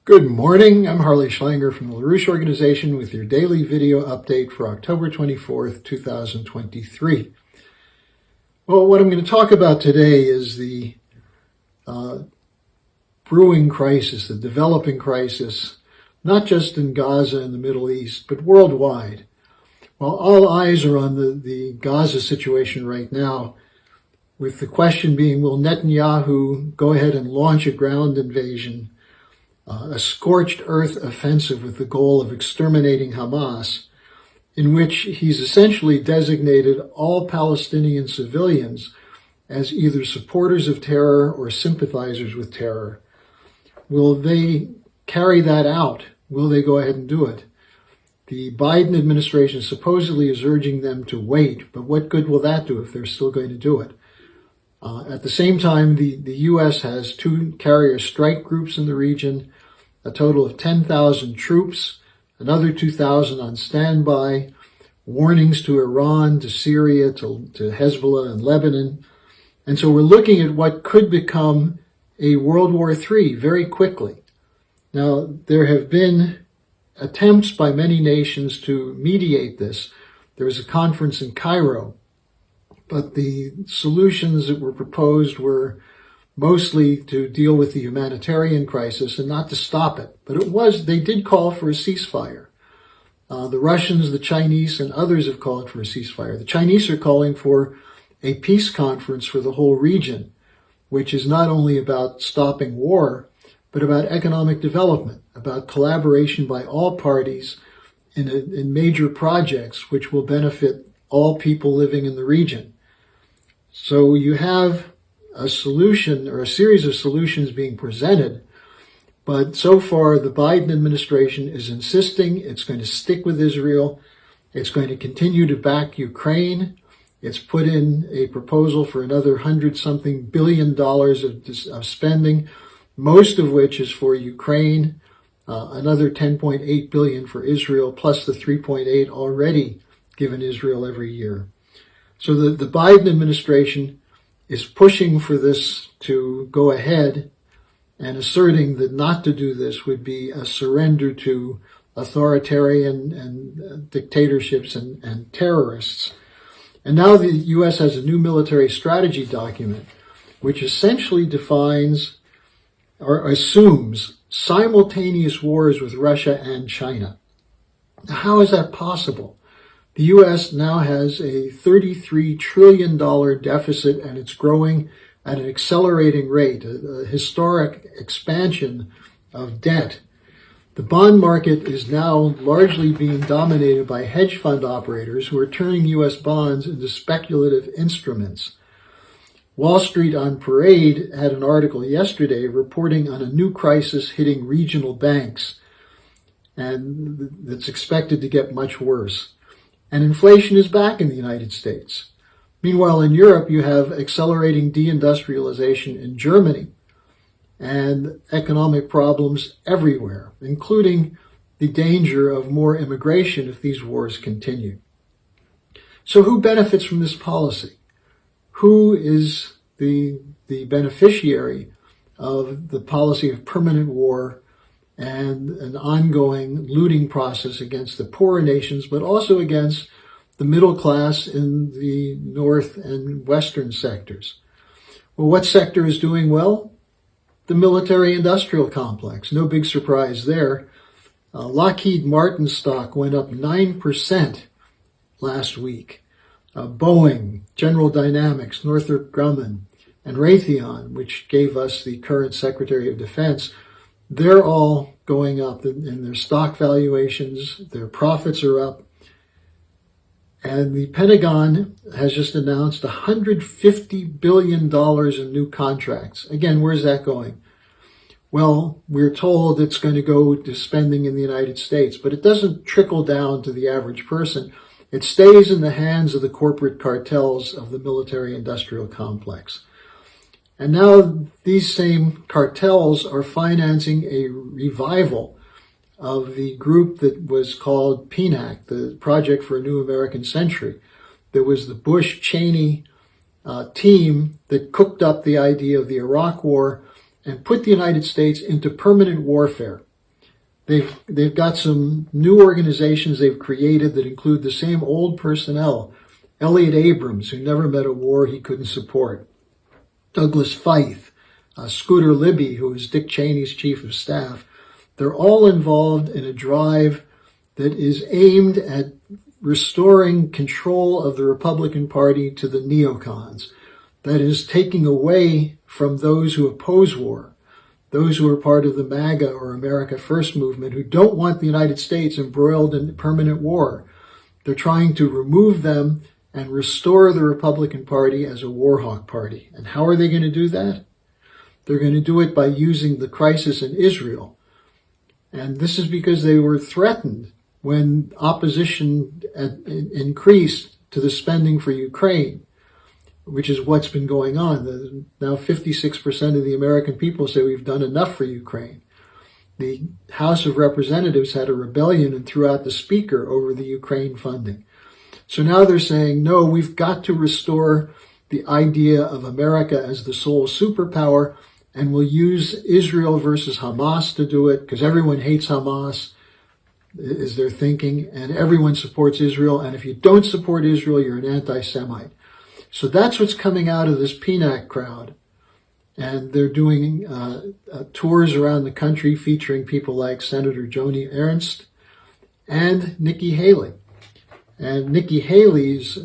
Good morning, I'm Harley Schlanger from the LaRouche Organization with your daily video update for October 24th, 2023. Well, what I'm going to talk about today is the brewing crisis, the developing crisis, not just in Gaza and the Middle East, but worldwide. Well, all eyes are on the Gaza situation right now, with the question being, will Netanyahu go ahead and launch a ground invasion, a scorched earth offensive with the goal of exterminating Hamas, in which he's essentially designated all Palestinian civilians as either supporters of terror or sympathizers with terror. Will they carry that out? Will they go ahead and do it? The Biden administration supposedly is urging them to wait, but what good will that do if they're still going to do it? At the same time, the U.S. has 2 carrier strike groups in the region, a total of 10,000 troops, another 2,000 on standby, warnings to Iran, to Syria, to Hezbollah and Lebanon. And so we're looking at what could become a World War III very quickly. Now, there have been attempts by many nations to mediate this. There was a conference in Cairo, but the solutions that were proposed were mostly to deal with the humanitarian crisis and not to stop it. But they did call for a ceasefire. The Russians, the Chinese, and others have called for a ceasefire. The Chinese are calling for a peace conference for the whole region, which is not only about stopping war, but about economic development, about collaboration by all parties in major projects which will benefit all people living in the region. So you have a solution or a series of solutions being presented, but so far the Biden administration is insisting it's going to stick with Israel. It's going to continue to back Ukraine. It's put in a proposal for another $100-something billion of spending, most of which is for Ukraine, another $10.8 billion for Israel, plus the $3.8 already given Israel every year. So the Biden administration is pushing for this to go ahead and asserting that not to do this would be a surrender to authoritarian and dictatorships and terrorists. And now the U.S. has a new military strategy document, which essentially defines or assumes simultaneous wars with Russia and China. Now, how is that possible? The U.S. now has a $33 trillion deficit, and it's growing at an accelerating rate, a historic expansion of debt. The bond market is now largely being dominated by hedge fund operators who are turning U.S. bonds into speculative instruments. Wall Street on Parade had an article yesterday reporting on a new crisis hitting regional banks, and that's expected to get much worse. And inflation is back in the United States. Meanwhile, in Europe, you have accelerating deindustrialization in Germany and economic problems everywhere, including the danger of more immigration if these wars continue. So who benefits from this policy? Who is the beneficiary of the policy of permanent war and an ongoing looting process against the poorer nations, but also against the middle class in the north and western sectors? Well, what sector is doing well? The military-industrial complex. No big surprise there. Lockheed Martin stock went up 9% last week. Boeing, General Dynamics, Northrop Grumman, and Raytheon, which gave us the current Secretary of Defense, they're all going up in their stock valuations. Their profits are up. And the Pentagon has just announced $150 billion in new contracts. Again, where's that going? Well, we're told it's going to go to spending in the United States, but it doesn't trickle down to the average person. It stays in the hands of the corporate cartels of the military-industrial complex. And now these same cartels are financing a revival of the group that was called PNAC, the Project for a New American Century. There was the Bush-Cheney team that cooked up the idea of the Iraq War and put the United States into permanent warfare. They've got some new organizations they've created that include the same old personnel. Elliott Abrams, who never met a war he couldn't support. Douglas Feith, Scooter Libby, who was Dick Cheney's chief of staff. They're all involved in a drive that is aimed at restoring control of the Republican Party to the neocons. That is, taking away from those who oppose war, those who are part of the MAGA or America First movement, who don't want the United States embroiled in permanent war. They're trying to remove them and restore the Republican Party as a war hawk party. And how are they going to do that? They're going to do it by using the crisis in Israel. And this is because they were threatened when opposition increased to the spending for Ukraine, which is what's been going on. Now 56% of the American people say we've done enough for Ukraine. The House of Representatives had a rebellion and threw out the speaker over the Ukraine funding. So now they're saying, no, we've got to restore the idea of America as the sole superpower, and we'll use Israel versus Hamas to do it, because everyone hates Hamas, is their thinking, and everyone supports Israel, and if you don't support Israel, you're an anti-Semite. So that's what's coming out of this PNAC crowd. And they're doing tours around the country featuring people like Senator Joni Ernst and Nikki Haley. And Nikki Haley's,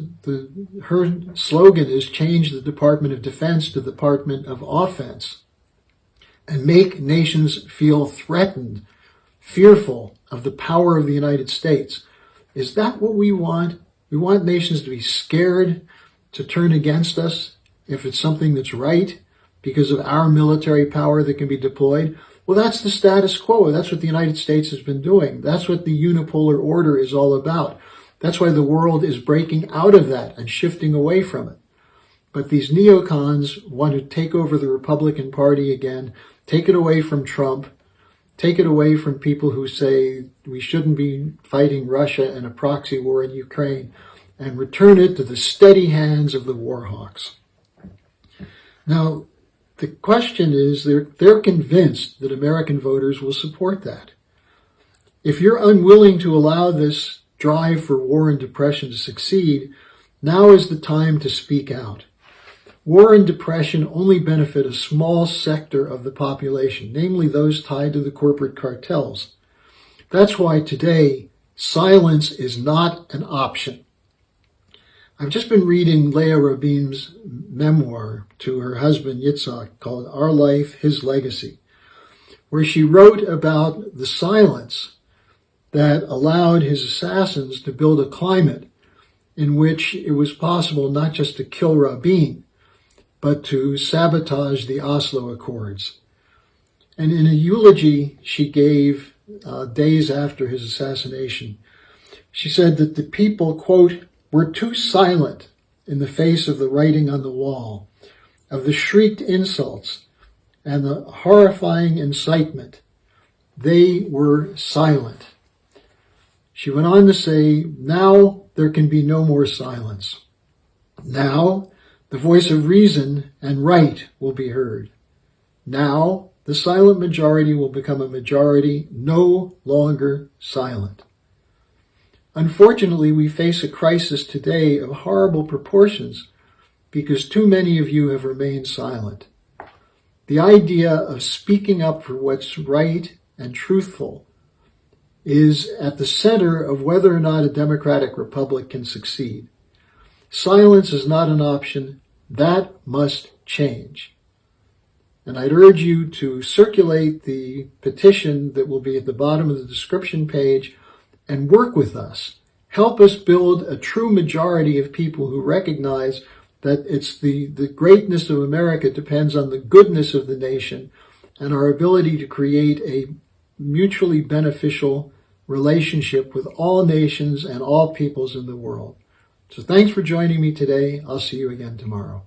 her slogan is change the Department of Defense to the Department of Offense and make nations feel threatened, fearful of the power of the United States. Is that what we want? We want nations to be scared to turn against us if it's something that's right because of our military power that can be deployed. Well, that's the status quo. That's what the United States has been doing. That's what the unipolar order is all about. That's why the world is breaking out of that and shifting away from it. But these neocons want to take over the Republican Party again, take it away from Trump, take it away from people who say we shouldn't be fighting Russia in a proxy war in Ukraine, and return it to the steady hands of the war hawks. Now, the question is, they're convinced that American voters will support that. If you're unwilling to allow this drive for war and depression to succeed, now is the time to speak out. War and depression only benefit a small sector of the population, namely those tied to the corporate cartels. That's why today, silence is not an option. I've just been reading Leah Rabin's memoir to her husband Yitzhak called Our Life, His Legacy, where she wrote about the silence that allowed his assassins to build a climate in which it was possible not just to kill Rabin, but to sabotage the Oslo Accords. And in a eulogy she gave days after his assassination, she said that the people, quote, were too silent in the face of the writing on the wall, of the shrieked insults and the horrifying incitement. They were silent. She went on to say, now there can be no more silence. Now the voice of reason and right will be heard. Now the silent majority will become a majority no longer silent. Unfortunately, we face a crisis today of horrible proportions because too many of you have remained silent. The idea of speaking up for what's right and truthful is at the center of whether or not a democratic republic can succeed. Silence is not an option. That must change. And I'd urge you to circulate the petition that will be at the bottom of the description page and work with us. Help us build a true majority of people who recognize that it's the greatness of America depends on the goodness of the nation and our ability to create a mutually beneficial relationship with all nations and all peoples in the world. So thanks for joining me today. I'll see you again tomorrow.